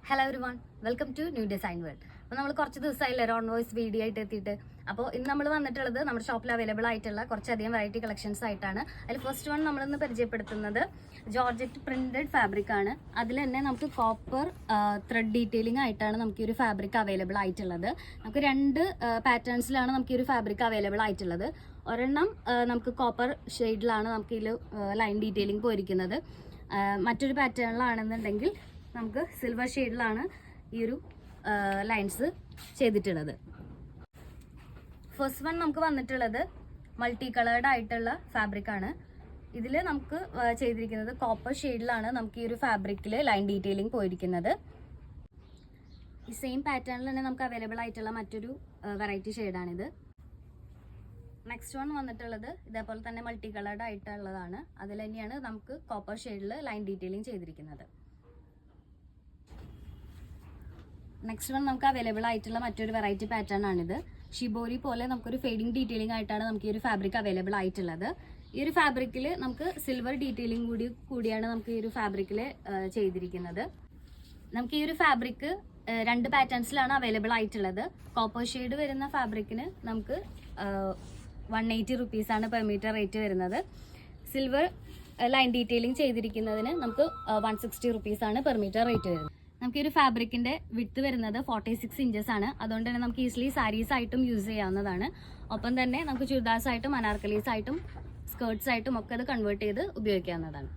Hello everyone, welcome to New Design World. അപ്പോൾ നമ്മൾ കുറച്ച് ദിവസമായില്ലേ ഓൺ വോയിസ് വീഡിയോ ആയിട്ട് എത്തിയിട്ട്. അപ്പോൾ ഇന്ന് നമ്മൾ വന്നിട്ടുള്ളത് നമ്മുടെ ഷോപ്പിൽ അവൈലബിൾ ആയിട്ടുള്ള കുറച്ചധികം വെറൈറ്റി കളക്ഷൻസ് ആയിട്ടാണ്. അതിൽ ഫസ്റ്റ് വൺ നമ്മളിന്ന് പരിചയപ്പെടുത്തുന്നത് ജോർജറ്റ് പ്രിന്റഡ് ഫാബ്രിക് ആണ്. അതിൽ തന്നെ നമുക്ക് കോപ്പർ ത്രെഡ് ഡീറ്റെയിലിംഗ് ആയിട്ടാണ് നമുക്ക് ഈ ഒരു ഫാബ്രിക് അവൈലബിൾ ആയിട്ടുള്ളത്. നമുക്ക് രണ്ട് പാറ്റേൺസിലാണ് നമുക്ക് ഈ ഒരു ഫാബ്രിക് അവൈലബിൾ ആയിട്ടുള്ളത്. ഒരെണ്ണം നമുക്ക് കോപ്പർ ഷെയ്ഡിലാണ് നമുക്ക് ഇതിൽ ലൈൻ ഡീറ്റെയിലിംഗ് പോയിരിക്കുന്നത്. മറ്റൊരു പാറ്റേണിലാണെന്നുണ്ടെങ്കിൽ നമുക്ക് സിൽവർ ഷെയ്ഡിലാണ് ഈ ഒരു ലൈൻസ് ചെയ്തിട്ടുള്ളത്. ഫസ്റ്റ് വൺ നമുക്ക് വന്നിട്ടുള്ളത് മൾട്ടി കളേർഡ് ആയിട്ടുള്ള ഫാബ്രിക് ആണ്. ഇതിൽ നമുക്ക് ചെയ്തിരിക്കുന്നത് കോപ്പർ ഷെയ്ഡിലാണ് നമുക്ക് ഈ ഒരു ഫാബ്രിക്കിൽ ലൈൻ ഡീറ്റെയിലിംഗ് പോയിരിക്കുന്നത്. ഈ സെയിം പാറ്റേണിൽ തന്നെ നമുക്ക് അവൈലബിൾ ആയിട്ടുള്ള മറ്റൊരു വെറൈറ്റി ഷെയ്ഡാണിത്. നെക്സ്റ്റ് വൺ വന്നിട്ടുള്ളത് ഇതേപോലെ തന്നെ മൾട്ടി കളേർഡ് ആയിട്ടുള്ളതാണ്. അതിൽ തന്നെയാണ് നമുക്ക് കോപ്പർ ഷെയ്ഡിൽ ലൈൻ ഡീറ്റെയിലിംഗ് ചെയ്തിരിക്കുന്നത്. നെക്സ്റ്റ് വൺ നമുക്ക് അവൈലബിൾ ആയിട്ടുള്ള മറ്റൊരു വെറൈറ്റി പാറ്റേൺ ആണിത്. ഷിബോരി പോലെ നമുക്കൊരു ഫെയ്ഡിങ് ഡീറ്റെയിലിംഗ് ആയിട്ടാണ് നമുക്ക് ഈ ഒരു ഫാബ്രിക് അവൈലബിൾ ആയിട്ടുള്ളത്. ഈ ഒരു ഫാബ്രിക്കിൽ നമുക്ക് സിൽവർ ഡീറ്റെയിലിംഗ് കൂടിയാണ് നമുക്ക് ഈ ഒരു ഫാബ്രിക്കിൽ ചെയ്തിരിക്കുന്നത്. നമുക്ക് ഈ ഒരു ഫാബ്രിക് രണ്ട് പാറ്റേൺസിലാണ് അവൈലബിൾ ആയിട്ടുള്ളത്. കോപ്പർ ഷെയ്ഡ് വരുന്ന ഫാബ്രിക്കിന് നമുക്ക് 180 റുപ്പീസാണ് പെർ മീറ്റർ റേറ്റ് വരുന്നത്. സിൽവർ ലൈൻ ഡീറ്റെയിലിംഗ് ചെയ്തിരിക്കുന്നതിന് നമുക്ക് 160 റുപ്പീസാണ് പെർ മീറ്റർ റേറ്റ് വരുന്നത്. നമുക്ക് ഈ ഒരു ഫാബ്രിക്കിന്റെ വിഡ്ത്ത് വരുന്നത് 46 ഇഞ്ചസ് ആണ്. അതുകൊണ്ട് തന്നെ നമുക്ക് ഈസിലി സാരീസ് ആയിട്ടും യൂസ് ചെയ്യാവുന്നതാണ്. ഒപ്പം തന്നെ നമുക്ക് ചുരിദാർസ് ആയിട്ടും അനാർക്കലീസ് ആയിട്ടും സ്കേർട്സ് ആയിട്ടും ഒക്കെ അത് കൺവേർട്ട് ചെയ്ത് ഉപയോഗിക്കാവുന്നതാണ്.